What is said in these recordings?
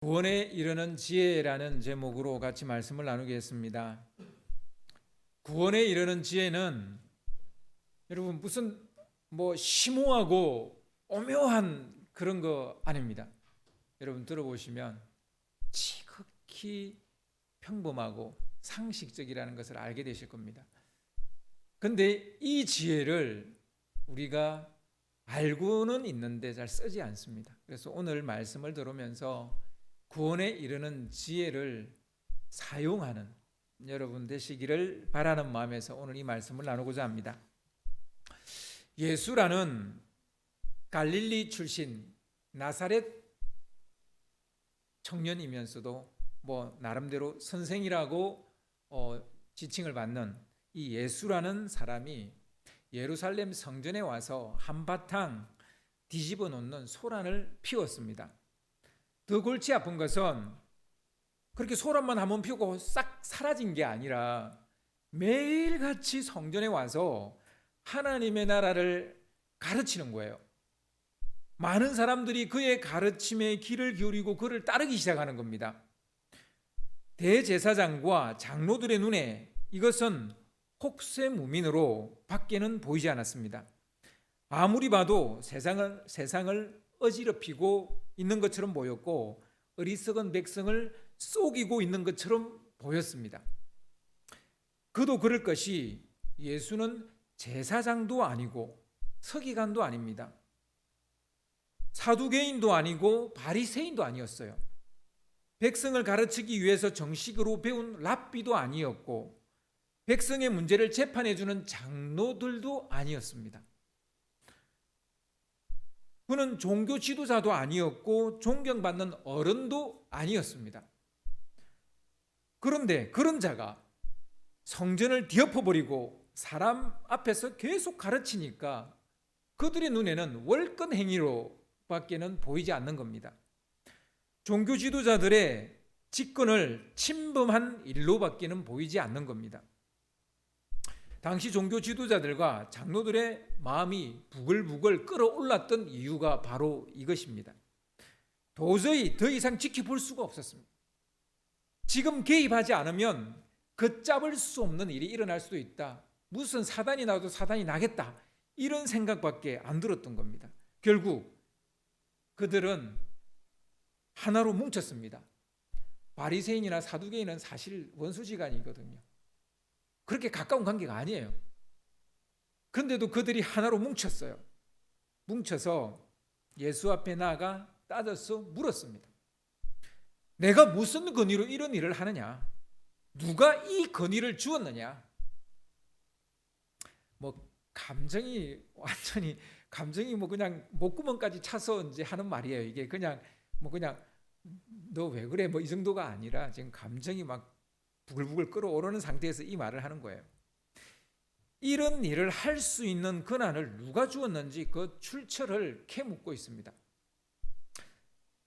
구원에 이르는 지혜라는 제목으로 같이 말씀을 나누겠습니다. 구원에 이르는 지혜는 여러분 무슨 심오하고 오묘한 그런 거 아닙니다. 여러분 들어보시면 지극히 평범하고 상식적이라는 것을 알게 되실 겁니다. 근데 이 지혜를 우리가 알고는 있는데 잘 쓰지 않습니다. 그래서 오늘 말씀을 들으면서 구원에 이르는 지혜를 사용하는 여러분 되시기를 바라는 마음에서 오늘 이 말씀을 나누고자 합니다. 예수라는 갈릴리 출신 나사렛 청년이면서도 나름대로 선생이라고 지칭을 받는 이 예수라는 사람이 예루살렘 성전에 와서 한바탕 뒤집어 놓는 소란을 피웠습니다. 더 골치 아픈 것은 그렇게 소란만 한번 피우고 싹 사라진 게 아니라 매일같이 성전에 와서 하나님의 나라를 가르치는 거예요. 많은 사람들이 그의 가르침에 귀를 기울이고 그를 따르기 시작하는 겁니다. 대제사장과 장로들의 눈에 이것은 혹세무민으로 밖에는 보이지 않았습니다. 아무리 봐도 세상을 어지럽히고 있는 것처럼 보였고 어리석은 백성을 속이고 있는 것처럼 보였습니다. 그도 그럴 것이 예수는 제사장도 아니고 서기관도 아닙니다. 사두개인도 아니고 바리새인도 아니었어요. 백성을 가르치기 위해서 정식으로 배운 랍비도 아니었고 백성의 문제를 재판해주는 장로들도 아니었습니다. 그는 종교 지도자도 아니었고 존경받는 어른도 아니었습니다. 그런데 그런 자가 성전을 뒤엎어버리고 사람 앞에서 계속 가르치니까 그들의 눈에는 월권 행위로 밖에는 보이지 않는 겁니다. 종교 지도자들의 직권을 침범한 일로밖에는 보이지 않는 겁니다. 당시 종교 지도자들과 장로들의 마음이 부글부글 끓어올랐던 이유가 바로 이것입니다. 도저히 더 이상 지켜볼 수가 없었습니다. 지금 개입하지 않으면 걷잡을 수 없는 일이 일어날 수도 있다. 무슨 사단이 나도 사단이 나겠다. 이런 생각밖에 안 들었던 겁니다. 결국 그들은 하나로 뭉쳤습니다. 바리새인이나 사두개인은 사실 원수지간이거든요. 그렇게 가까운 관계가 아니에요. 그런데도 그들이 하나로 뭉쳤어요. 뭉쳐서 예수 앞에 나아가 따져서 물었습니다. 내가 무슨 권위로 이런 일을 하느냐? 누가 이 권위를 주었느냐? 감정이 완전히 그냥 목구멍까지 차서 이제 하는 말이에요. 이게 그냥 너 왜 그래? 이 정도가 아니라 지금 감정이 막 부글부글 끓어오르는 상태에서 이 말을 하는 거예요. 이런 일을 할 수 있는 권한을 누가 주었는지 그 출처를 캐묻고 있습니다.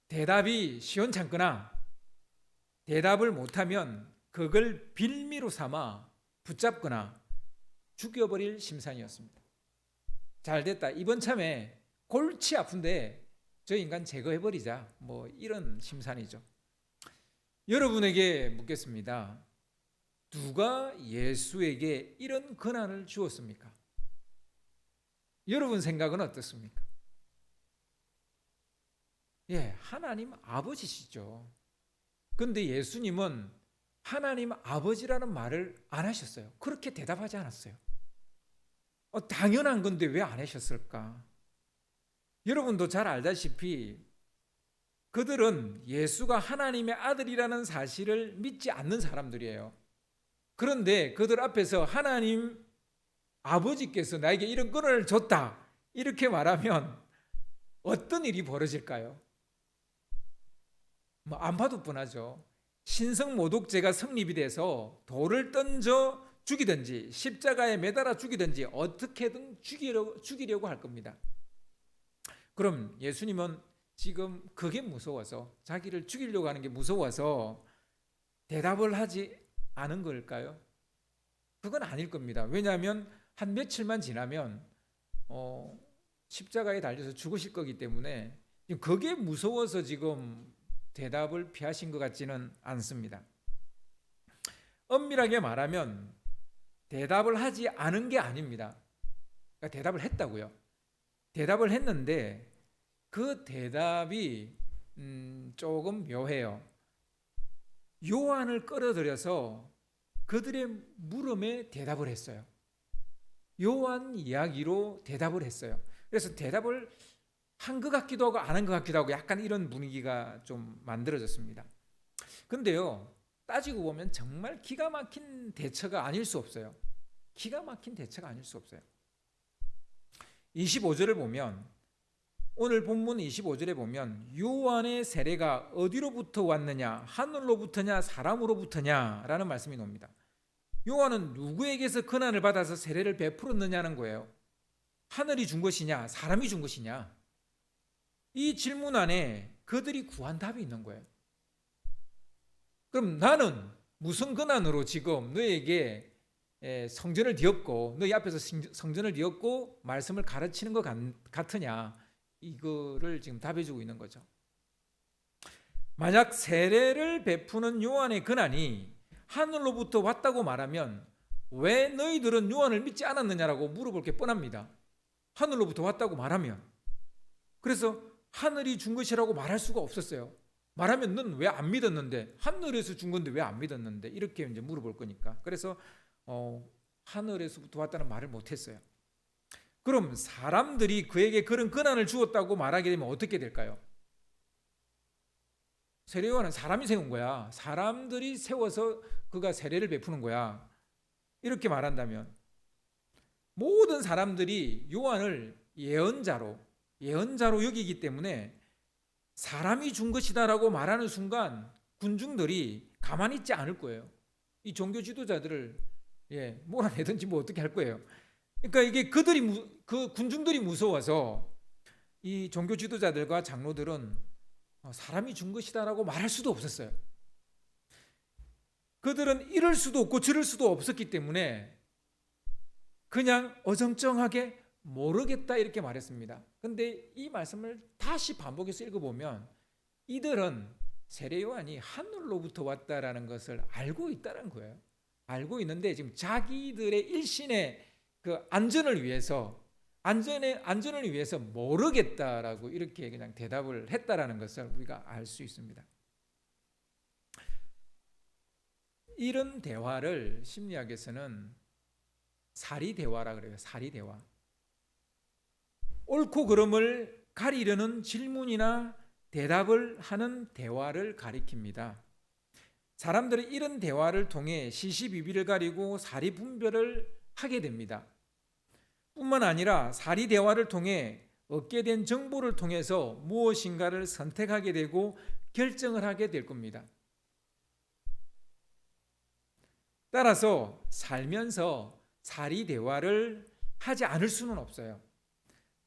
대답이 시원찮거나 대답을 못하면 그걸 빌미로 삼아 붙잡거나 죽여버릴 심산이었습니다. 잘됐다. 이번 참에 골치 아픈데 저 인간 제거해버리자. 이런 심산이죠. 여러분에게 묻겠습니다. 누가 예수에게 이런 권한을 주었습니까? 여러분 생각은 어떻습니까? 하나님 아버지시죠. 그런데 예수님은 하나님 아버지라는 말을 안 하셨어요. 그렇게 대답하지 않았어요. 당연한 건데 왜 안 하셨을까? 여러분도 잘 알다시피 그들은 예수가 하나님의 아들이라는 사실을 믿지 않는 사람들이에요. 그런데 그들 앞에서 하나님 아버지께서 나에게 이런 권한을 줬다 이렇게 말하면 어떤 일이 벌어질까요? 안 봐도 뻔하죠. 신성모독죄가 성립이 돼서 돌을 던져 죽이든지 십자가에 매달아 죽이든지 어떻게든 죽이려고 할 겁니다. 그럼 예수님은 지금 그게 무서워서 자기를 죽이려고 하는 게 무서워서 대답을 하지 않은 걸까요? 그건 아닐 겁니다. 왜냐하면 한 며칠만 지나면 십자가에 달려서 죽으실 거기 때문에 그게 무서워서 지금 대답을 피하신 것 같지는 않습니다. 엄밀하게 말하면 대답을 하지 않은 게 아닙니다. 그러니까 대답을 했다고요. 대답을 했는데 그 대답이 조금 묘해요. 요한을 끌어들여서 그들의 물음에 대답을 했어요. 요한 이야기로 대답을 했어요. 그래서 대답을 한 것 같기도 하고 안 한 것 같기도 하고 약간 이런 분위기가 좀 만들어졌습니다. 근데요, 따지고 보면 정말 기가 막힌 대처가 아닐 수 없어요. 기가 막힌 대처가 아닐 수 없어요. 25절을 보면, 오늘 본문 25절에 보면 요한의 세례가 어디로부터 왔느냐, 하늘로부터냐 사람으로부터냐 라는 말씀이 나옵니다. 요한은 누구에게서 권한을 받아서 세례를 베풀었느냐는 거예요. 하늘이 준 것이냐 사람이 준 것이냐, 이 질문 안에 그들이 구한 답이 있는 거예요. 그럼 나는 무슨 권한으로 지금 너에게 성전을 뒤엎고 너희 앞에서 성전을 뒤엎고 말씀을 가르치는 것 같으냐, 이거를 지금 답해주고 있는 거죠. 만약 세례를 베푸는 요한의 권한이 하늘로부터 왔다고 말하면 왜 너희들은 요한을 믿지 않았느냐라고 물어볼 게 뻔합니다. 하늘로부터 왔다고 말하면. 그래서 하늘이 준 것이라고 말할 수가 없었어요. 말하면 넌 왜 안 믿었는데, 하늘에서 준 건데 왜 안 믿었는데, 이렇게 이제 물어볼 거니까. 그래서 하늘에서부터 왔다는 말을 못했어요. 그럼 사람들이 그에게 그런 권한을 주었다고 말하게 되면 어떻게 될까요? 세례요한은 사람이 세운 거야. 사람들이 세워서 그가 세례를 베푸는 거야. 이렇게 말한다면 모든 사람들이 요한을 예언자로 여기기 때문에 사람이 준 것이다라고 말하는 순간 군중들이 가만히 있지 않을 거예요. 이 종교 지도자들을 몰아내든지 뭐 어떻게 할 거예요. 그러니까 이게 그 군중들이 무서워서 이 종교 지도자들과 장로들은 사람이 준 것이다라고 말할 수도 없었어요. 그들은 이럴 수도 없고 저럴 수도 없었기 때문에 그냥 어정쩡하게 모르겠다 이렇게 말했습니다. 근데 이 말씀을 다시 반복해서 읽어보면 이들은 세례 요한이 하늘로부터 왔다라는 것을 알고 있다는 거예요. 알고 있는데 지금 자기들의 일신의 그 안전을 위해서 모르겠다라고 이렇게 그냥 대답을 했다라는 것을 우리가 알 수 있습니다. 이런 대화를 심리학에서는 사리 대화라 그래요. 사리 대화. 옳고 그름을 가리려는 질문이나 대답을 하는 대화를 가리킵니다. 사람들은 이런 대화를 통해 시시비비를 가리고 사리 분별을 하게 됩니다. 뿐만 아니라 사리 대화를 통해 얻게 된 정보를 통해서 무엇인가를 선택하게 되고 결정을 하게 될 겁니다. 따라서 살면서 사리 대화를 하지 않을 수는 없어요.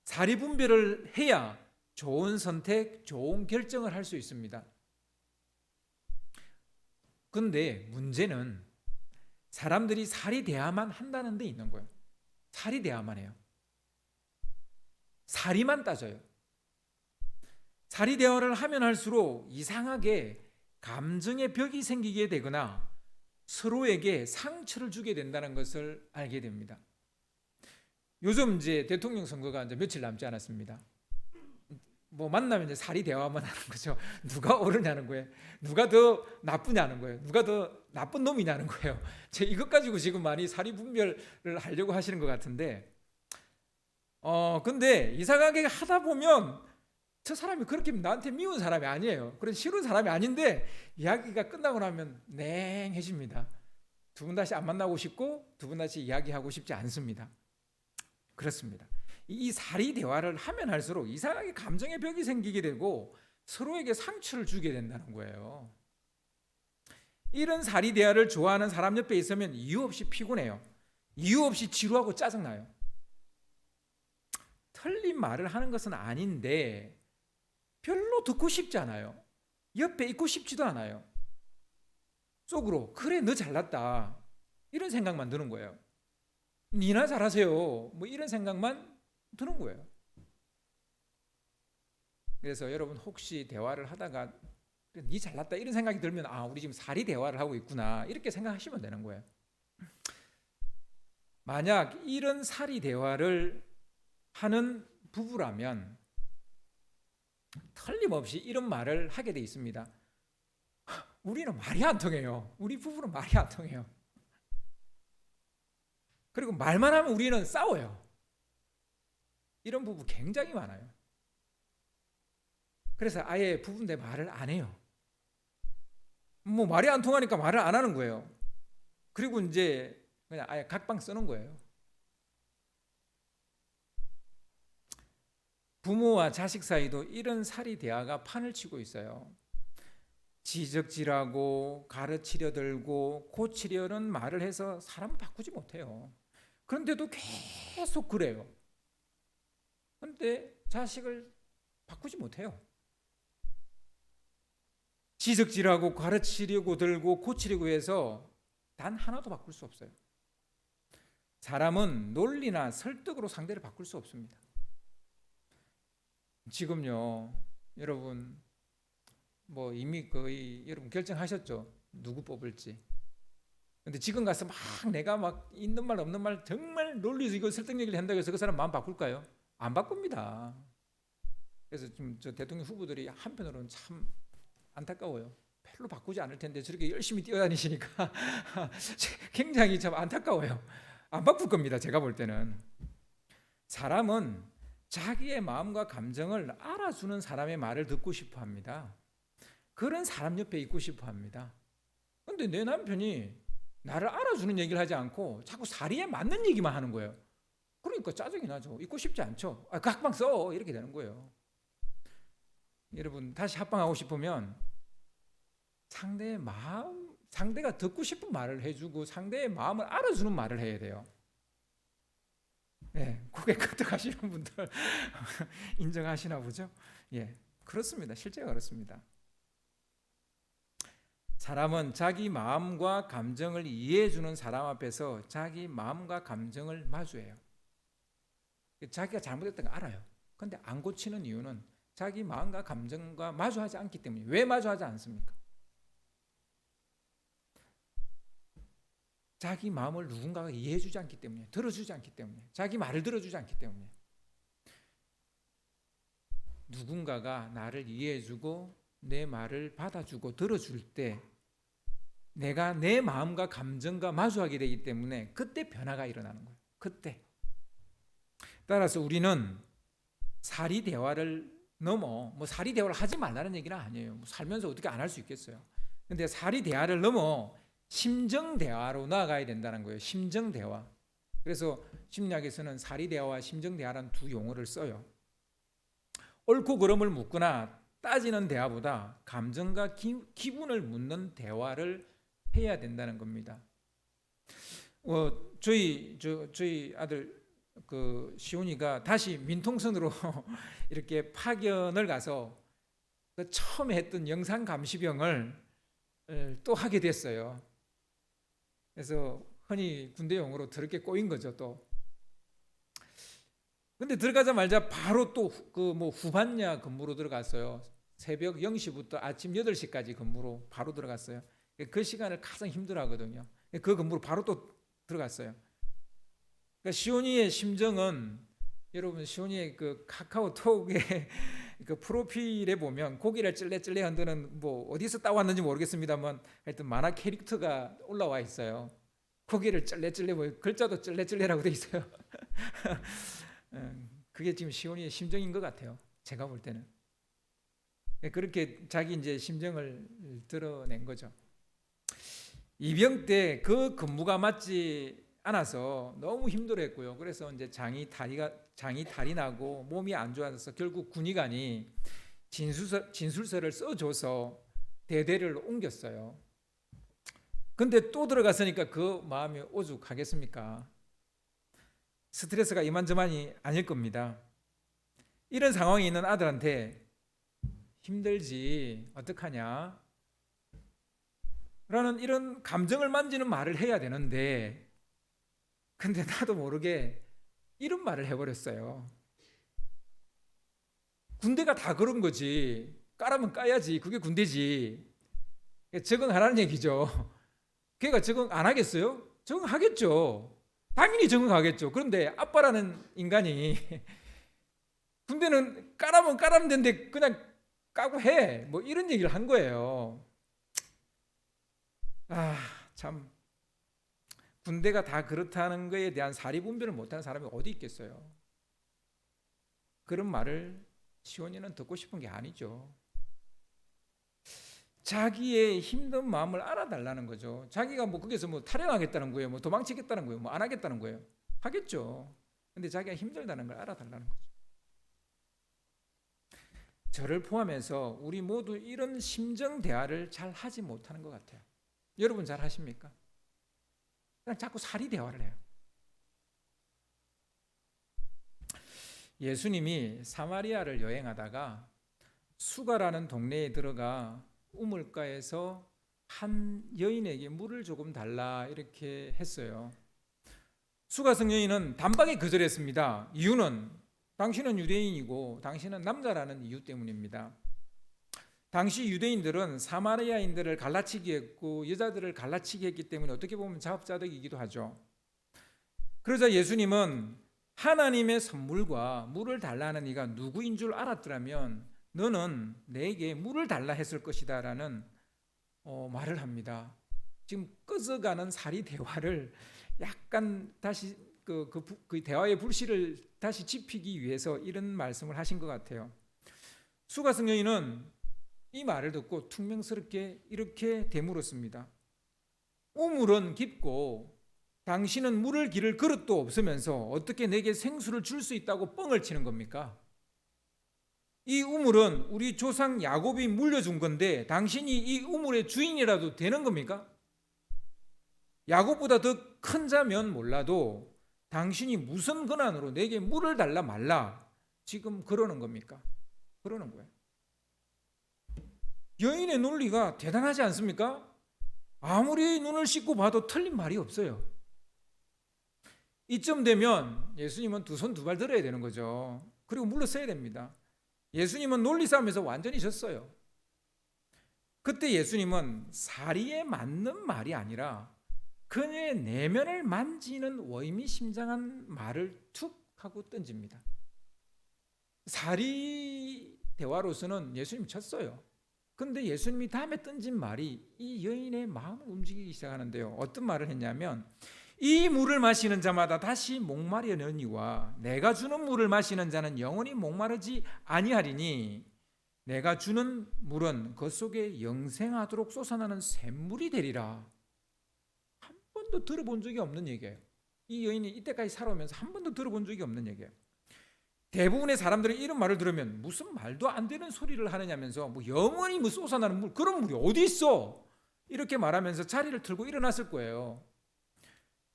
사리 분별을 해야 좋은 선택, 좋은 결정을 할 수 있습니다. 그런데 문제는 사람들이 사리 대화만 한다는 데 있는 거예요. 사리 대화만 해요. 사리만 따져요. 사리 대화를 하면 할수록 이상하게 감정의 벽이 생기게 되거나 서로에게 상처를 주게 된다는 것을 알게 됩니다. 요즘 이제 대통령 선거가 이제 며칠 남지 않았습니다. 뭐 만나면 이제 사리 대화만 하는 거죠. 누가 옳으냐는 거예요. 누가 더 나쁘냐는 거예요. 누가 더 나쁜 놈이냐는 거예요. 이것 가지고 지금 많이 사리 분별을 하려고 하시는 것 같은데, 근데 이상하게 하다 보면 저 사람이 그렇게 나한테 미운 사람이 아니에요. 그런 싫은 사람이 아닌데 이야기가 끝나고 나면 냉해집니다. 두 분 다시 안 만나고 싶고 두 분 다시 이야기하고 싶지 않습니다. 그렇습니다. 이 사리 대화를 하면 할수록 이상하게 감정의 벽이 생기게 되고 서로에게 상처를 주게 된다는 거예요. 이런 사리 대화를 좋아하는 사람 옆에 있으면 이유 없이 피곤해요. 이유 없이 지루하고 짜증나요. 틀린 말을 하는 것은 아닌데 별로 듣고 싶지 않아요. 옆에 있고 싶지도 않아요. 속으로 그래 너 잘났다 이런 생각만 드는 거예요. 니나 잘하세요 뭐 이런 생각만 드는 거예요. 그래서 여러분 혹시 대화를 하다가 니 잘났다 이런 생각이 들면 우리 지금 사리 대화를 하고 있구나 이렇게 생각하시면 되는 거예요. 만약 이런 사리 대화를 하는 부부라면 틀림없이 이런 말을 하게 돼 있습니다. 우리는 말이 안 통해요. 우리 부부는 말이 안 통해요. 그리고 말만 하면 우리는 싸워요. 이런 부부 굉장히 많아요. 그래서 아예 부부인데 말을 안 해요. 뭐 말이 안 통하니까 말을 안 하는 거예요. 그리고 이제 그냥 아예 각방 쓰는 거예요. 부모와 자식 사이도 이런 사리 대화가 판을 치고 있어요. 지적질하고 가르치려 들고 고치려는 말을 해서 사람을 바꾸지 못해요. 그런데도 계속 그래요. 그런데 자식을 바꾸지 못해요. 지적질하고 가르치려고 들고 고치려고 해서 단 하나도 바꿀 수 없어요. 사람은 논리나 설득으로 상대를 바꿀 수 없습니다. 지금요, 여러분 뭐 이미 거의 여러분 결정하셨죠? 누구 뽑을지. 근데 지금 가서 막 내가 막 있는 말 없는 말 정말 논리적이고 설득력을 한다고 해서 그 사람 마음 바꿀까요? 안 바꿉니다. 그래서 지금 저 대통령 후보들이 한편으로는 참 안타까워요. 별로 바꾸지 않을 텐데 저렇게 열심히 뛰어다니시니까 굉장히 참 안타까워요. 안 바꿀 겁니다. 제가 볼 때는. 사람은 자기의 마음과 감정을 알아주는 사람의 말을 듣고 싶어 합니다. 그런 사람 옆에 있고 싶어 합니다. 그런데 내 남편이 나를 알아주는 얘기를 하지 않고 자꾸 사리에 맞는 얘기만 하는 거예요. 그러니까 짜증이 나죠. 있고 싶지 않죠. 각방 써 이렇게 되는 거예요. 여러분 다시 합방하고 싶으면 상대의 마음, 상대가 듣고 싶은 말을 해주고 상대의 마음을 알아주는 말을 해야 돼요. 예, 고개 끄덕하시는 분들 인정하시나 보죠? 예, 그렇습니다. 실제가 그렇습니다. 사람은 자기 마음과 감정을 이해해주는 사람 앞에서 자기 마음과 감정을 마주해요. 자기가 잘못했던 거 알아요. 그런데 안 고치는 이유는 자기 마음과 감정과 마주하지 않기 때문에. 왜 마주하지 않습니까? 자기 마음을 누군가가 이해해주지 않기 때문에, 들어주지 않기 때문에, 자기 말을 들어주지 않기 때문에. 누군가가 나를 이해해주고 내 말을 받아주고 들어줄 때 내가 내 마음과 감정과 마주하게 되기 때문에 그때 변화가 일어나는 거예요. 그때. 따라서 우리는 사리 대화를 넘어, 뭐 사리 대화를 하지 말라는 얘기는 아니에요. 뭐 살면서 어떻게 안 할 수 있겠어요. 근데 사리 대화를 넘어 심정 대화로 나아가야 된다는 거예요. 심정 대화. 그래서 심리학에서는 사리 대화와 심정 대화라는 두 용어를 써요. 옳고 그름을 묻거나 따지는 대화보다 감정과 기분을 묻는 대화를 해야 된다는 겁니다. 저희 아들 시온이가 다시 민통선으로 이렇게 파견을 가서 그 처음에 했던 영상 감시병을 또 하게 됐어요. 그래서 흔히 군대 용어로 더럽게 꼬인 거죠 또. 근데 들어가자마자 바로 또 후반야 근무로 들어갔어요. 새벽 0시부터 아침 8시까지 근무로 바로 들어갔어요. 그 시간을 가장 힘들어하거든요. 그 근무로 바로 또 들어갔어요. 그러니까 시온이의 심정은 여러분 시온이의 그 카카오톡의 그 프로필에 보면 고개를 찔레찔레 흔드는 뭐 어디서 따왔는지 모르겠습니다만 하여튼 만화 캐릭터가 올라와 있어요. 고개를 찔레찔레 뭐 글자도 찔레찔레라고 돼 있어요. 그게 지금 시온이의 심정인 것 같아요. 제가 볼 때는. 그렇게 자기 이제 심정을 드러낸 거죠. 이병 때 그 근무가 맞지 않아서 너무 힘들어했고요. 그래서 이제 장이 다리 나고 몸이 안 좋아져서 결국 군의관이 진술서를 써줘서 대대를 옮겼어요. 근데 또 들어갔으니까 그 마음이 오죽하겠습니까? 스트레스가 이만저만이 아닐 겁니다. 이런 상황에 있는 아들한테 힘들지 어떡하냐 라는 이런 감정을 만지는 말을 해야 되는데 근데 나도 모르게 이런 말을 해버렸어요. 군대가 다 그런 거지 까라면 까야지. 그게 군대지. 적응하라는 얘기죠. 걔가 적응 안 하겠어요? 적응하겠죠. 당연히 적응하겠죠. 그런데 아빠라는 인간이 군대는 까라면 까라면 되는데 그냥 까고 해. 뭐 이런 얘기를 한 거예요. 참. 군대가 다 그렇다는 거에 대한 사리분별을 못하는 사람이 어디 있겠어요. 그런 말을 시온이는 듣고 싶은 게 아니죠. 자기의 힘든 마음을 알아달라는 거죠. 자기가 뭐 거기서 뭐 탈영하겠다는 거예요, 뭐 도망치겠다는 거예요, 뭐 안 하겠다는 거예요. 하겠죠. 근데 자기가 힘들다는 걸 알아달라는 거죠. 저를 포함해서 우리 모두 이런 심정 대화를 잘 하지 못하는 것 같아요. 여러분 잘 하십니까? 그냥 자꾸 사리 대화를 해요. 예수님이 사마리아를 여행하다가 수가라는 동네에 들어가 우물가에서 한 여인에게 물을 조금 달라 이렇게 했어요. 수가 성여인은 단박에 거절했습니다. 이유는 당신은 유대인이고 당신은 남자라는 이유 때문입니다. 당시 유대인들은 사마리아인들을 갈라치기 했고 여자들을 갈라치기 했기 때문에 어떻게 보면 자업자득이기도 하죠. 그러자 예수님은 하나님의 선물과 물을 달라는 이가 누구인 줄 알았더라면 너는 내게 물을 달라 했을 것이다 라는 말을 합니다. 지금 꺼져가는 사리 대화를 약간 다시 그 대화의 불씨를 다시 지피기 위해서 이런 말씀을 하신 것 같아요. 수가 성여인은 이 말을 듣고 퉁명스럽게 이렇게 되물었습니다. 우물은 깊고 당신은 물을 기를 그릇도 없으면서 어떻게 내게 생수를 줄 수 있다고 뻥을 치는 겁니까? 이 우물은 우리 조상 야곱이 물려준 건데 당신이 이 우물의 주인이라도 되는 겁니까? 야곱보다 더 큰 자면 몰라도 당신이 무슨 권한으로 내게 물을 달라 말라 지금 그러는 겁니까? 그러는 거예요. 여인의 논리가 대단하지 않습니까? 아무리 눈을 씻고 봐도 틀린 말이 없어요. 이쯤 되면 예수님은 두 손 두 발 들어야 되는 거죠. 그리고 물러서야 됩니다. 예수님은 논리 싸움에서 완전히 졌어요. 그때 예수님은 사리에 맞는 말이 아니라 그녀의 내면을 만지는 의미심장한 말을 툭 하고 던집니다. 사리 대화로서는 예수님 졌어요. 근데 예수님이 다음에 던진 말이 이 여인의 마음을 움직이기 시작하는데요. 어떤 말을 했냐면 이 물을 마시는 자마다 다시 목마르려니와 내가 주는 물을 마시는 자는 영원히 목마르지 아니하리니 내가 주는 물은 그 속에 영생하도록 솟아나는 샘물이 되리라. 한 번도 들어본 적이 없는 얘기예요. 이 여인이 이때까지 살아오면서 한 번도 들어본 적이 없는 얘기예요. 대부분의 사람들은 이런 말을 들으면 무슨 말도 안 되는 소리를 하느냐면서 뭐 영원히 뭐 솟아나는 물, 그런 물이 어디 있어? 이렇게 말하면서 자리를 틀고 일어났을 거예요.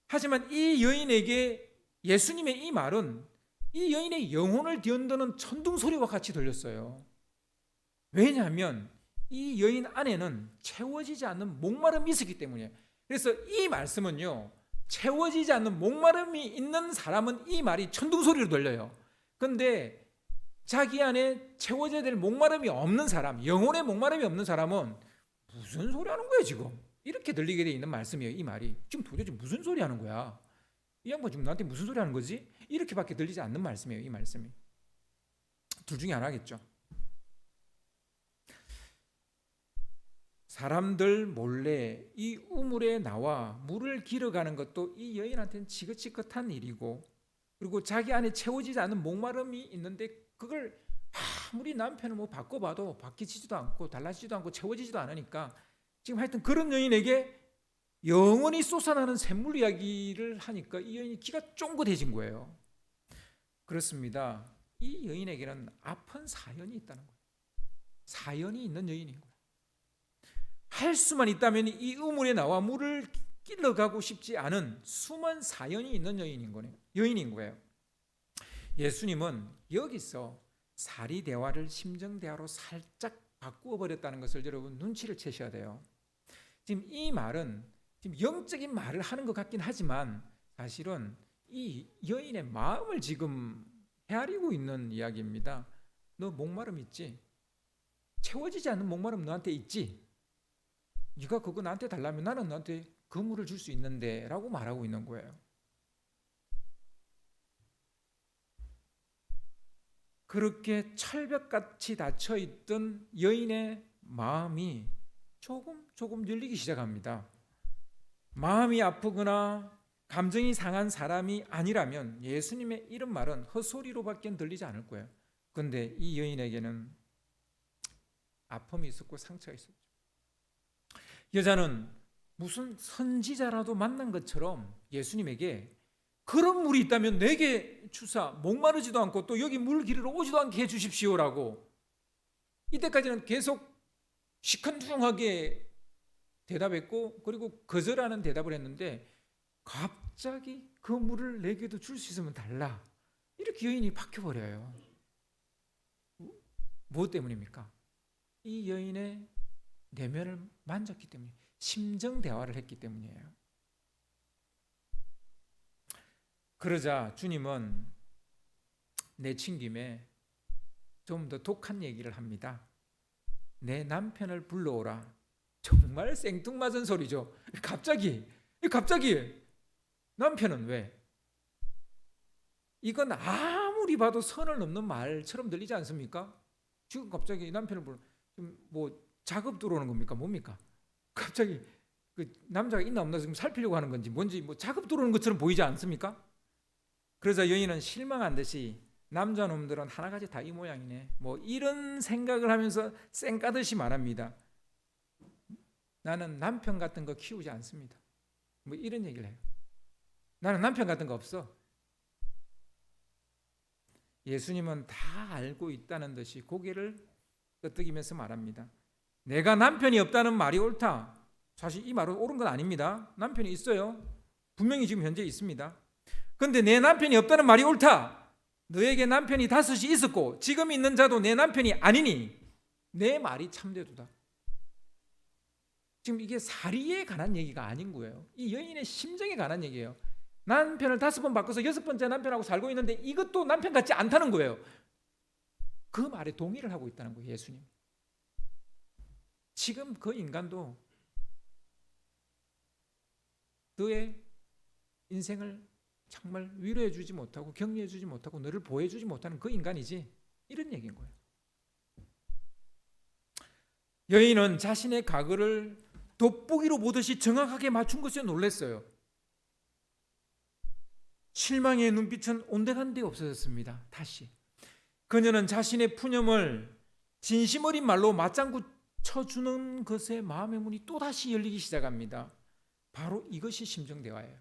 하지만 이 여인에게 예수님의 이 말은 이 여인의 영혼을 뒤흔드는 천둥 소리와 같이 들렸어요. 왜냐하면 이 여인 안에는 채워지지 않는 목마름이 있었기 때문이에요. 그래서 이 말씀은요, 채워지지 않는 목마름이 있는 사람은 이 말이 천둥 소리로 들려요. 근데 자기 안에 채워져야 될 목마름이 없는 사람, 영혼의 목마름이 없는 사람은 무슨 소리 하는 거야 지금? 이렇게 들리게 돼 있는 말씀이에요. 이 말이 지금 도대체 무슨 소리 하는 거야? 이 양반 지금 나한테 무슨 소리 하는 거지? 이렇게밖에 들리지 않는 말씀이에요. 이 말씀이 둘 중에 하나겠죠. 사람들 몰래 이 우물에 나와 물을 길어가는 것도 이 여인한테는 지긋지긋한 일이고, 그리고 자기 안에 채워지지 않는 목마름이 있는데 그걸 아무리 남편을 뭐 바꿔봐도 바뀌지도 않고 달라지지도 않고 채워지지도 않으니까 지금 하여튼 그런 여인에게 영원히 솟아나는 샘물 이야기를 하니까 이 여인이 기가 쫑긋해진 거예요. 그렇습니다. 이 여인에게는 아픈 사연이 있다는 거예요. 사연이 있는 여인인 거예요. 할 수만 있다면 이 우물에 나와 물을 길러가고 싶지 않은 숨은 사연이 있는 여인인 거예요. 예수님은 여기서 사리 대화를 심정 대화로 살짝 바꾸어 버렸다는 것을 여러분 눈치를 채셔야 돼요. 지금 이 말은 지금 영적인 말을 하는 것 같긴 하지만 사실은 이 여인의 마음을 지금 헤아리고 있는 이야기입니다. 너 목마름 있지? 채워지지 않는 목마름 너한테 있지. 네가 그거 나한테 달라면 나는 너한테 그 물을 줄 수 있는데 라고 말하고 있는 거예요. 그렇게 철벽같이 닫혀있던 여인의 마음이 조금 열리기 시작합니다. 마음이 아프거나 감정이 상한 사람이 아니라면 예수님의 이런 말은 헛소리로밖에 들리지 않을 거예요. 그런데 이 여인에게는 아픔이 있었고 상처가 있었죠. 여자는 무슨 선지자라도 만난 것처럼 예수님에게 그런 물이 있다면 내게 주사 목마르지도 않고 또 여기 물 기르러 오지도 않게 해주십시오라고 이때까지는 계속 시큰둥하게 대답했고 그리고 거절하는 대답을 했는데 갑자기 그 물을 내게도 줄 수 있으면 달라 이렇게 여인이 바뀌어버려요. 무엇 때문입니까? 이 여인의 내면을 만졌기 때문에 심정 대화를 했기 때문이에요. 그러자 주님은 내친 김에 좀 더 독한 얘기를 합니다. 내 남편을 불러오라. 정말 생뚱맞은 소리죠. 갑자기 남편은 왜? 이건 아무리 봐도 선을 넘는 말처럼 들리지 않습니까? 지금 갑자기 남편을 뭐 작업 들어오는 겁니까? 뭡니까? 갑자기 그 남자가 있나 없나 지금 살피려고 하는 건지 뭔지 뭐 작업 들어오는 것처럼 보이지 않습니까? 그러자 여인은 실망한 듯이 남자놈들은 하나같이 다 이 모양이네 뭐 이런 생각을 하면서 쌩까듯이 말합니다. 나는 남편 같은 거 키우지 않습니다. 뭐 이런 얘기를 해요. 나는 남편 같은 거 없어. 예수님은 다 알고 있다는 듯이 고개를 끄덕이면서 말합니다. 내가 남편이 없다는 말이 옳다. 사실 이 말은 옳은 건 아닙니다. 남편이 있어요. 분명히 지금 현재 있습니다. 그런데 내 남편이 없다는 말이 옳다. 너에게 남편이 5이 있었고 지금 있는 자도 내 남편이 아니니 내 말이 참되도다. 지금 이게 사리에 관한 얘기가 아닌 거예요. 이 여인의 심정에 관한 얘기예요. 남편을 5번 바꿔서 6번째 남편하고 살고 있는데 이것도 남편 같지 않다는 거예요. 그 말에 동의를 하고 있다는 거예요. 예수님. 지금 그 인간도 너의 인생을 정말 위로해 주지 못하고 격려해 주지 못하고 너를 보호해 주지 못하는 그 인간이지 이런 얘기인 거예요. 여인은 자신의 과거를 돋보기로 보듯이 정확하게 맞춘 것에 놀랐어요. 실망의 눈빛은 온데간데 없어졌습니다. 다시 그녀는 자신의 푸념을 진심 어린 말로 맞장구 쳐주는 것에 마음의 문이 또다시 열리기 시작합니다. 바로 이것이 심정대화예요.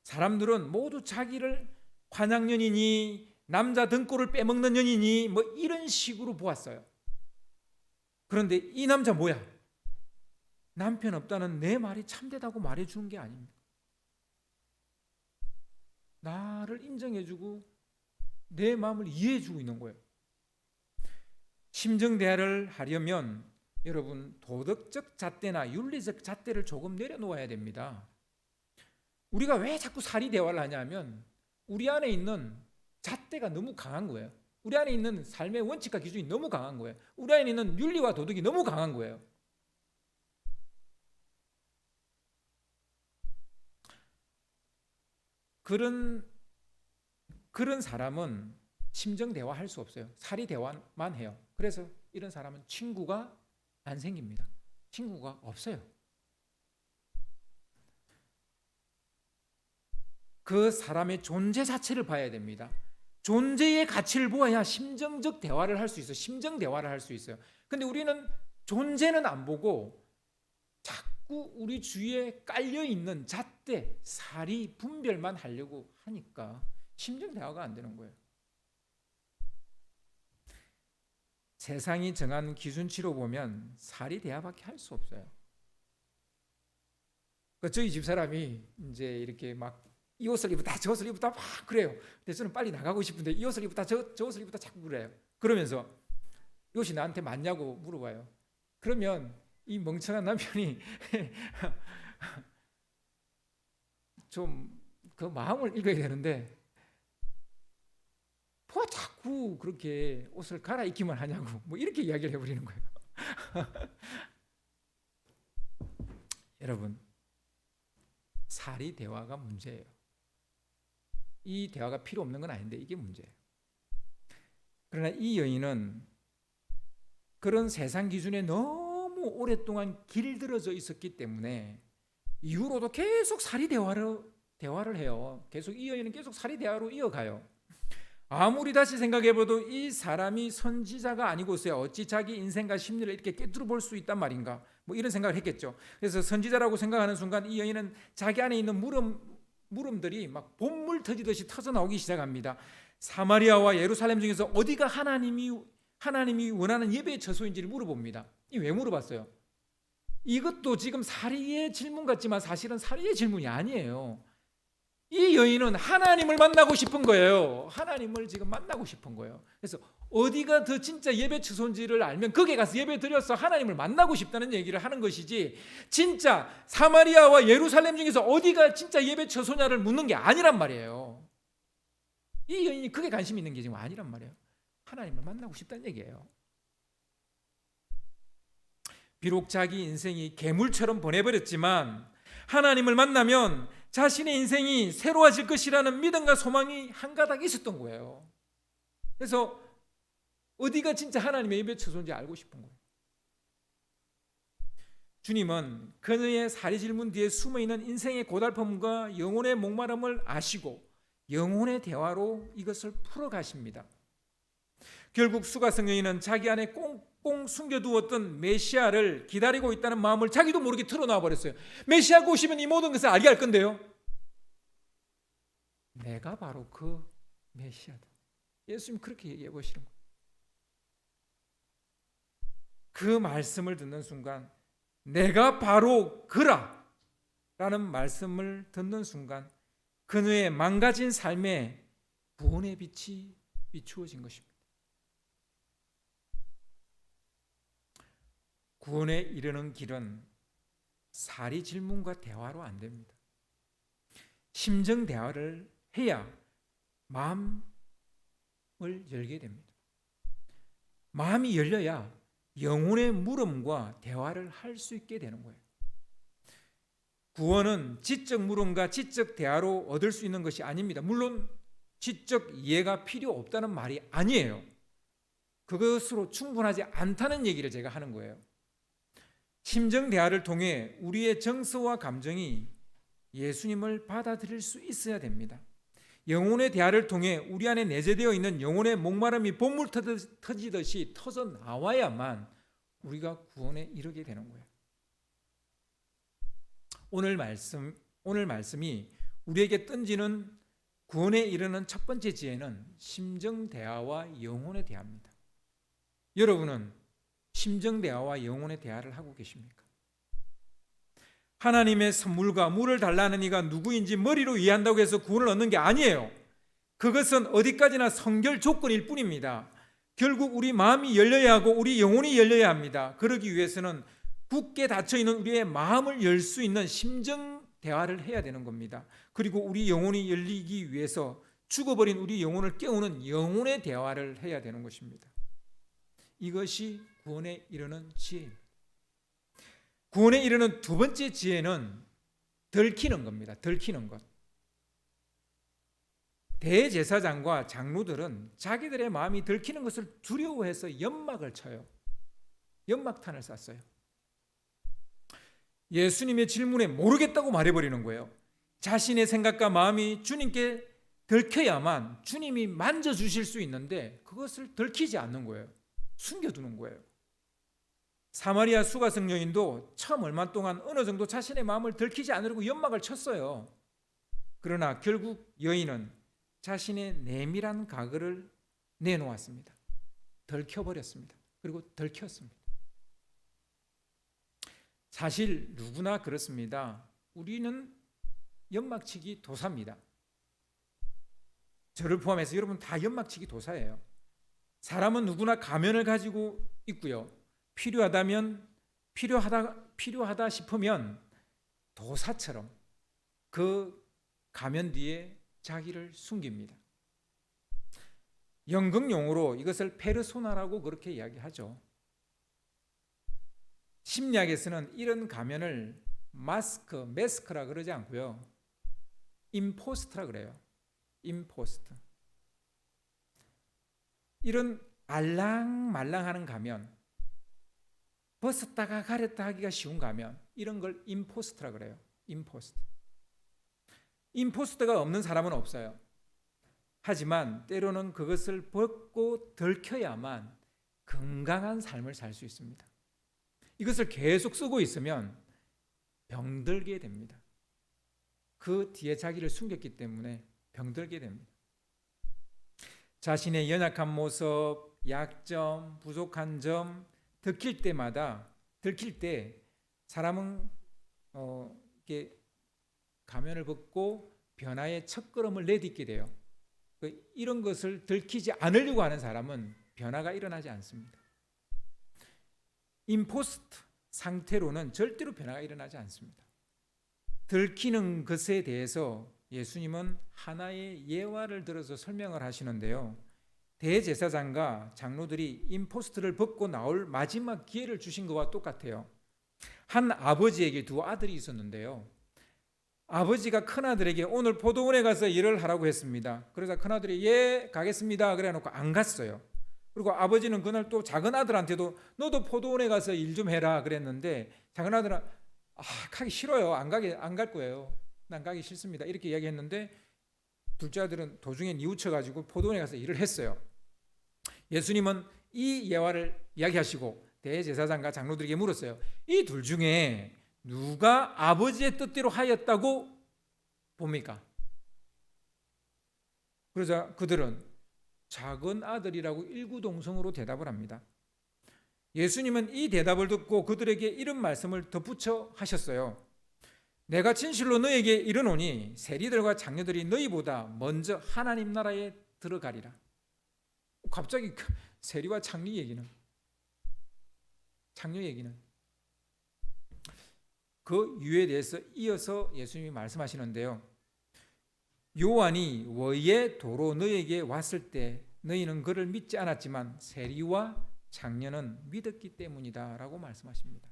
사람들은 모두 자기를 관양년이니 남자 등골을 빼먹는 년이니 뭐 이런 식으로 보았어요. 그런데 이 남자 뭐야? 남편 없다는 내 말이 참되다고 말해주는 게 아닙니다. 나를 인정해주고 내 마음을 이해해주고 있는 거예요. 심정대화를 하려면 여러분 도덕적 잣대나 윤리적 잣대를 조금 내려놓아야 됩니다. 우리가 왜 자꾸 사리 대화를 하냐면 우리 안에 있는 잣대가 너무 강한 거예요. 우리 안에 있는 삶의 원칙과 기준이 너무 강한 거예요. 우리 안에 있는 윤리와 도덕이 너무 강한 거예요. 그런 사람은 심정 대화할 수 없어요. 사리 대화만 해요. 그래서 이런 사람은 친구가 안 생깁니다. 친구가 없어요. 그 사람의 존재 자체를 봐야 됩니다. 존재의 가치를 보아야 심정적 대화를 할 수 있어요. 심정 대화를 할 수 있어요. 근데 우리는 존재는 안 보고 자꾸 우리 주위에 깔려있는 잣대, 사리, 분별만 하려고 하니까 심정 대화가 안 되는 거예요. 세상이 정한 기준치로 보면 사리 대화밖에 할 수 없어요. 저희 집 사람이 이제 이렇게 막 이 옷을 입었다 저 옷을 입었다 막 그래요. 근데 저는 빨리 나가고 싶은데 이 옷을 입었다 저 옷을 입었다 자꾸 그래요. 그러면서 이것이 나한테 맞냐고 물어봐요. 그러면 이 멍청한 남편이 좀 그 마음을 읽어야 되는데 뭐 자꾸 그렇게 옷을 갈아입기만 하냐고 뭐 이렇게 이야기를 해버리는 거예요. 여러분, 사리 대화가 문제예요. 이 대화가 필요 없는 건 아닌데 이게 문제예요. 그러나 이 여인은 그런 세상 기준에 너무 오랫동안 길들여져 있었기 때문에 이후로도 계속 사리 대화를 해요. 계속 이 여인은 계속 사리 대화로 이어가요. 아무리 다시 생각해봐도 이 사람이 선지자가 아니고서야 어찌 자기 인생과 심리를 이렇게 꿰뚫어 볼 수 있단 말인가, 뭐 이런 생각을 했겠죠. 그래서 선지자라고 생각하는 순간 이 여인은 자기 안에 있는 물음들이 막 봇물 터지듯이 터져 나오기 시작합니다. 사마리아와 예루살렘 중에서 어디가 하나님이 원하는 예배의 처소인지를 물어봅니다. 이 왜 물어봤어요? 이것도 지금 사리의 질문 같지만 사실은 사리의 질문이 아니에요. 이 여인은 하나님을 만나고 싶은 거예요. 하나님을 지금 만나고 싶은 거예요. 그래서 어디가 더 진짜 예배 처소인지를 알면 거기에 가서 예배 드려서 하나님을 만나고 싶다는 얘기를 하는 것이지, 진짜 사마리아와 예루살렘 중에서 어디가 진짜 예배 처소냐를 묻는 게 아니란 말이에요. 이 여인이 그게 관심 있는 게 지금 아니란 말이에요. 하나님을 만나고 싶다는 얘기예요. 비록 자기 인생이 괴물처럼 보내버렸지만 하나님을 만나면 자신의 인생이 새로워질 것이라는 믿음과 소망이 한가닥 있었던 거예요. 그래서 어디가 진짜 하나님의 예배 처소인지 알고 싶은 거예요. 주님은 그녀의 사리 질문 뒤에 숨어있는 인생의 고달픔과 영혼의 목마름을 아시고 영혼의 대화로 이것을 풀어가십니다. 결국 수가성 여인은 자기 안에 꽁꽁 숨겨두었던 메시아를 기다리고 있다는 마음을 자기도 모르게 털어놔 버렸어요. 메시아가 오시면 이 모든 것을 알게 할 건데요, 내가 바로 그 메시아다. 예수님 그렇게 얘기해 보시는 거예요. 그 말씀을 듣는 순간, 내가 바로 그라 라는 말씀을 듣는 순간 그녀의 망가진 삶에 구원의 빛이 비추어진 것입니다. 구원에 이르는 길은 사리 질문과 대화로 안 됩니다. 심정 대화를 해야 마음을 열게 됩니다. 마음이 열려야 영혼의 물음과 대화를 할 수 있게 되는 거예요. 구원은 지적 물음과 지적 대화로 얻을 수 있는 것이 아닙니다. 물론 지적 이해가 필요 없다는 말이 아니에요. 그것으로 충분하지 않다는 얘기를 제가 하는 거예요. 심정 대화를 통해 우리의 정서와 감정이 예수님을 받아들일 수 있어야 됩니다. 영혼의 대화를 통해 우리 안에 내재되어 있는 영혼의 목마름이 봇물 터지듯이 터져 나와야만 우리가 구원에 이르게 되는 거예요. 오늘 말씀이 우리에게 던지는 구원에 이르는 첫 번째 지혜는 심정 대화와 영혼의 대화입니다. 여러분은 심정 대화와 영혼의 대화를 하고 계십니까? 하나님의 선물과 물을 달라는 이가 누구인지 머리로 이해한다고 해서 구원을 얻는 게 아니에요. 그것은 어디까지나 선결 조건일 뿐입니다. 결국 우리 마음이 열려야 하고 우리 영혼이 열려야 합니다. 그러기 위해서는 굳게 닫혀있는 우리의 마음을 열 수 있는 심정 대화를 해야 되는 겁니다. 그리고 우리 영혼이 열리기 위해서 죽어버린 우리 영혼을 깨우는 영혼의 대화를 해야 되는 것입니다. 이것이 구원에 이르는 지혜입니다. 구원에 이르는 두 번째 지혜는 들키는 겁니다. 들키는 것. 대제사장과 장로들은 자기들의 마음이 들키는 것을 두려워해서 연막을 쳐요. 연막탄을 쐈어요. 예수님의 질문에 모르겠다고 말해버리는 거예요. 자신의 생각과 마음이 주님께 들켜야만 주님이 만져주실 수 있는데 그것을 들키지 않는 거예요. 숨겨두는 거예요. 사마리아 수가성 여인도 처음 얼마 동안 어느 정도 자신의 마음을 들키지 않으려고 연막을 쳤어요. 그러나 결국 여인은 자신의 내밀한 가글을 내놓았습니다. 들켜버렸습니다. 그리고 들켰습니다. 사실 누구나 그렇습니다. 우리는 연막치기 도사입니다. 저를 포함해서 여러분 다 연막치기 도사예요. 사람은 누구나 가면을 가지고 있고요. 필요하다 싶으면 도사처럼 그 가면 뒤에 자기를 숨깁니다. 연극 용어로 이것을 페르소나라고 그렇게 이야기하죠. 심리학에서는 이런 가면을 마스크라 그러지 않고요. 임포스트라 그래요. 임포스트. 이런 알랑말랑하는 가면, 벗었다가 가렸다 하기가 쉬운 가면, 이런 걸 임포스트라 그래요. 임포스트. 임포스트가 없는 사람은 없어요. 하지만 때로는 그것을 벗고 덜켜야만 건강한 삶을 살 수 있습니다. 이것을 계속 쓰고 있으면 병들게 됩니다. 그 뒤에 자기를 숨겼기 때문에 병들게 됩니다. 자신의 연약한 모습, 약점, 부족한 점 들킬 때 사람은 이렇게 가면을 벗고 변화의 첫걸음을 내딛게 돼요. 이런 것을 들키지 않으려고 하는 사람은 변화가 일어나지 않습니다. 임포스트 상태로는 절대로 변화가 일어나지 않습니다. 들키는 것에 대해서 예수님은 하나의 예화를 들어서 설명을 하시는데요. 대제사장과 장로들이 임포스트를 벗고 나올 마지막 기회를 주신 것과 똑같아요. 한 아버지에게 두 아들이 있었는데요. 아버지가 큰아들에게 오늘 포도원에 가서 일을 하라고 했습니다. 그래서 큰아들이 예 가겠습니다 그래 놓고 안 갔어요. 그리고 아버지는 그날 또 작은 아들한테도 너도 포도원에 가서 일 좀 해라 그랬는데 작은 아들은 가기 싫어요. 안 갈 거예요. 난 가기 싫습니다. 이렇게 이야기했는데 둘째 아들은 도중에 뉘우쳐가지고 포도원에 가서 일을 했어요. 예수님은 이 예화를 이야기하시고 대제사장과 장로들에게 물었어요. 이 둘 중에 누가 아버지의 뜻대로 하였다고 봅니까? 그러자 그들은 작은 아들이라고 일구동성으로 대답을 합니다. 예수님은 이 대답을 듣고 그들에게 이런 말씀을 덧붙여 하셨어요. 내가 진실로 너에게 이르노니 세리들과 장녀들이 너희보다 먼저 하나님 나라에 들어가리라. 갑자기 세리와 장녀 얘기는 그 이유에 대해서 이어서 예수님이 말씀하시는데요. 요한이 너희의 도로 너희에게 왔을 때 너희는 그를 믿지 않았지만 세리와 장녀는 믿었기 때문이다 라고 말씀하십니다.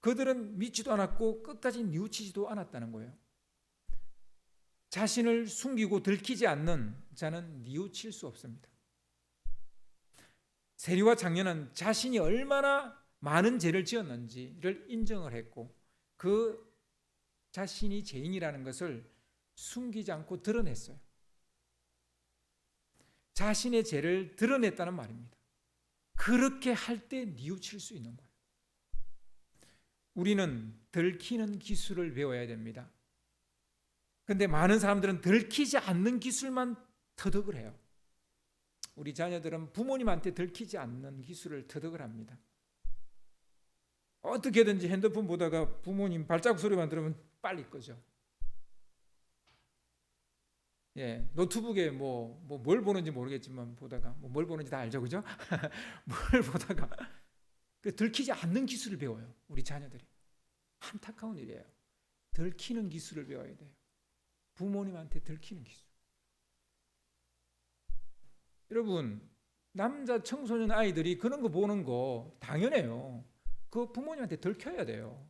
그들은 믿지도 않았고 끝까지 뉘우치지도 않았다는 거예요. 자신을 숨기고 들키지 않는 자는 뉘우칠 수 없습니다. 세리와 장녀는 자신이 얼마나 많은 죄를 지었는지를 인정을 했고 그 자신이 죄인이라는 것을 숨기지 않고 드러냈어요. 자신의 죄를 드러냈다는 말입니다. 그렇게 할 때 뉘우칠 수 있는 거예요. 우리는 들키는 기술을 배워야 됩니다. 그런데 많은 사람들은 들키지 않는 기술만 터득을 해요. 우리 자녀들은 부모님한테 들키지 않는 기술을 터득을 합니다. 어떻게든지 핸드폰 보다가 부모님 발자국 소리만 들으면 빨리 끄죠. 예, 노트북에 뭘 보는지 모르겠지만 보다가 뭘 보는지 다 알죠, 그죠? 뭘 보다가 들키지 않는 기술을 배워요, 우리 자녀들이. 안타까운 일이에요. 들키는 기술을 배워야 돼요. 부모님한테 들키는 기술. 여러분, 남자 청소년 아이들이 그런 거 보는 거 당연해요. 그 부모님한테 들켜야 돼요.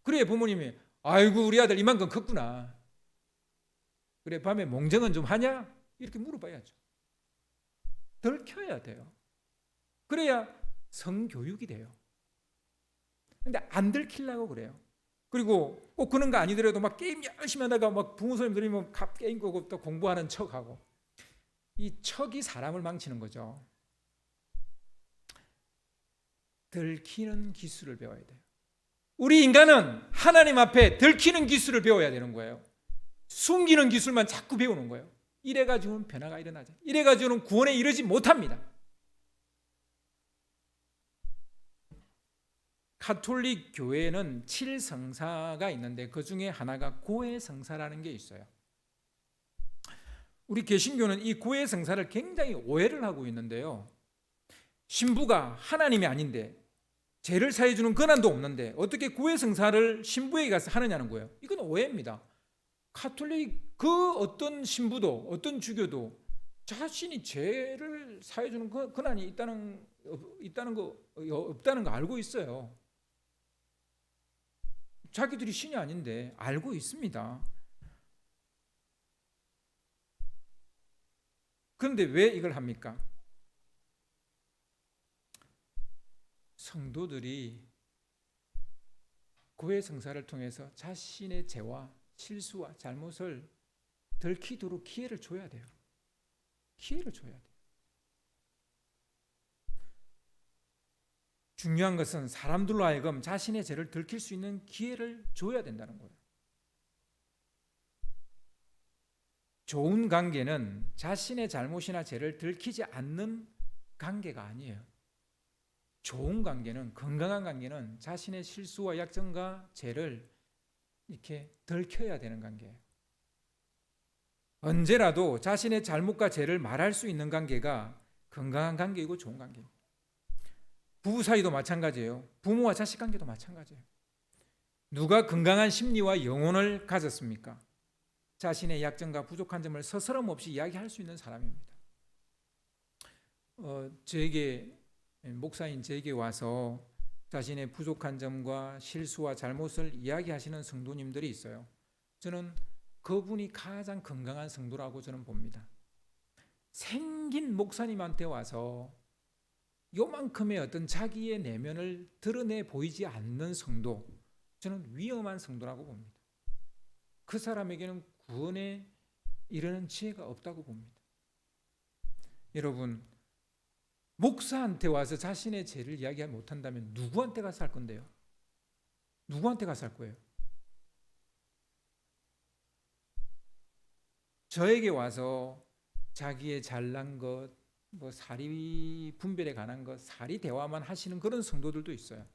그래야 부모님이 아이고 우리 아들 이만큼 컸구나. 그래 밤에 몽정은 좀 하냐? 이렇게 물어봐야죠. 들켜야 돼요. 그래야 성교육이 돼요. 근데 안 들키려고 그래요. 그리고 꼭 그런 거 아니더라도 막 게임 열심히 하다가 막 부모 소리 들으면 게임 끄고 또 공부하는 척하고 이 척이 사람을 망치는 거죠. 들키는 기술을 배워야 돼요. 우리 인간은 하나님 앞에 들키는 기술을 배워야 되는 거예요. 숨기는 기술만 자꾸 배우는 거예요. 이래가지고는 변화가 일어나죠. 이래가지고는 구원에 이르지 못합니다. 가톨릭 교회에는 7성사가 있는데 그 중에 하나가 고해성사라는 게 있어요. 우리 개신교는 이 고해성사를 굉장히 오해를 하고 있는데요. 신부가 하나님이 아닌데 죄를 사해주는 권한도 없는데 어떻게 고해성사를 신부에게 가서 하느냐는 거예요. 이건 오해입니다. 가톨릭 그 어떤 신부도 어떤 주교도 자신이 죄를 사해 주는 권한이 있다는 거 없다는 거 알고 있어요. 자기들이 신이 아닌데 알고 있습니다. 그런데 왜 이걸 합니까? 성도들이 고해 성사를 통해서 자신의 죄와 실수와 잘못을 들키도록 기회를 줘야 돼요. 기회를 줘야 돼요. 중요한 것은 사람들로 하여금 자신의 죄를 들킬 수 있는 기회를 줘야 된다는 거예요. 좋은 관계는 자신의 잘못이나 죄를 들키지 않는 관계가 아니에요. 좋은 관계는, 건강한 관계는 자신의 실수와 약점과 죄를 이렇게 들켜야 되는 관계예요. 언제라도 자신의 잘못과 죄를 말할 수 있는 관계가 건강한 관계이고 좋은 관계예요. 부부 사이도 마찬가지예요. 부모와 자식 관계도 마찬가지예요. 누가 건강한 심리와 영혼을 가졌습니까? 자신의 약점과 부족한 점을 서스럼 없이 이야기할 수 있는 사람입니다. 목사인 제게 와서 자신의 부족한 점과 실수와 잘못을 이야기하시는 성도님들이 있어요. 저는 그분이 가장 건강한 성도라고 저는 봅니다. 생긴 목사님한테 와서 요만큼의 어떤 자기의 내면을 드러내 보이지 않는 성도, 저는 위험한 성도라고 봅니다. 그 사람에게는 구원에 이르는 지혜가 없다고 봅니다. 여러분, 목사한테 와서 자신의 죄를 이야기 못한다면 누구한테 가서 할 건데요? 누구한테 가서 할 거예요? 저에게 와서 자기의 잘난 것, 사리 분별에 관한 것, 사리 대화만 하시는 그런 성도들도 있어요.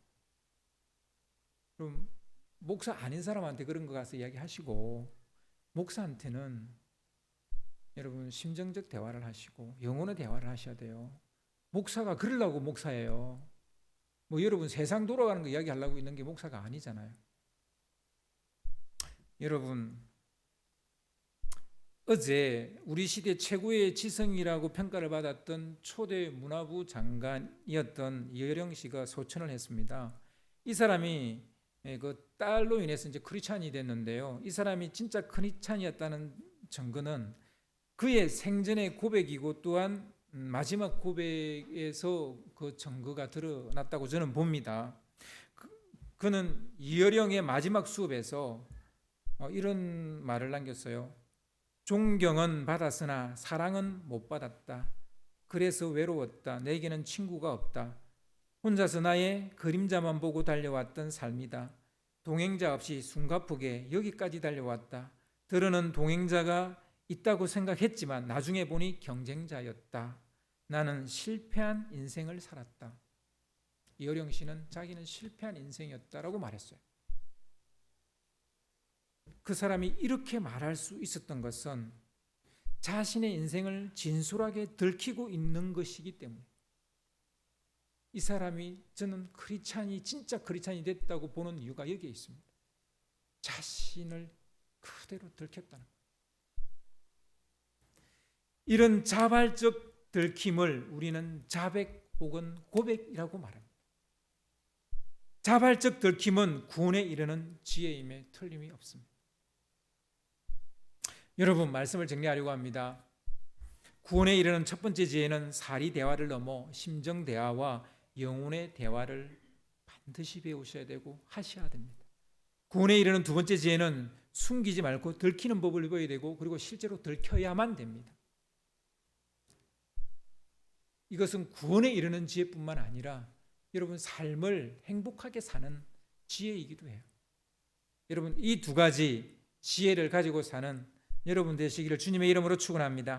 그럼 목사 아닌 사람한테 그런 거 가서 이야기하시고, 목사한테는 여러분 심정적 대화를 하시고 영혼의 대화를 하셔야 돼요. 목사가 그러려고 목사예요. 여러분 세상 돌아가는 거 이야기하려고 있는 게 목사가 아니잖아요. 여러분, 어제 우리 시대 최고의 지성이라고 평가를 받았던 초대 문화부 장관이었던 이어령 씨가 소천을 했습니다. 이 사람이 그 딸로 인해서 이제 크리스찬이 됐는데요. 이 사람이 진짜 크리스찬이었다는 증거는 그의 생전의 고백이고 또한 마지막 고백에서 그 증거가 드러났다고 저는 봅니다. 그는 이어령의 마지막 수업에서 이런 말을 남겼어요. 존경은 받았으나 사랑은 못 받았다. 그래서 외로웠다. 내게는 친구가 없다. 혼자서 나의 그림자만 보고 달려왔던 삶이다. 동행자 없이 숨가쁘게 여기까지 달려왔다. 들으는 동행자가 있다고 생각했지만 나중에 보니 경쟁자였다. 나는 실패한 인생을 살았다. 이어령 씨는 자기는 실패한 인생이었다라고 말했어요. 그 사람이 이렇게 말할 수 있었던 것은 자신의 인생을 진솔하게 들키고 있는 것이기 때문에, 이 사람이 저는 진짜 크리스찬이 됐다고 보는 이유가 여기에 있습니다. 자신을 그대로 들켰다는 거예요. 이런 자발적 들킴을 우리는 자백 혹은 고백이라고 말합니다. 자발적 들킴은 구원에 이르는 지혜임에 틀림이 없습니다. 여러분, 말씀을 정리하려고 합니다. 구원에 이르는 첫 번째 지혜는 사리 대화를 넘어 심정 대화와 영혼의 대화를 반드시 배우셔야 되고 하셔야 됩니다. 구원에 이르는 두 번째 지혜는 숨기지 말고 들키는 법을 배워야 되고, 그리고 실제로 들켜야만 됩니다. 이것은 구원에 이르는 지혜뿐만 아니라 여러분 삶을 행복하게 사는 지혜이기도 해요. 여러분, 이 두 가지 지혜를 가지고 사는 여러분 되시기를 주님의 이름으로 축원합니다.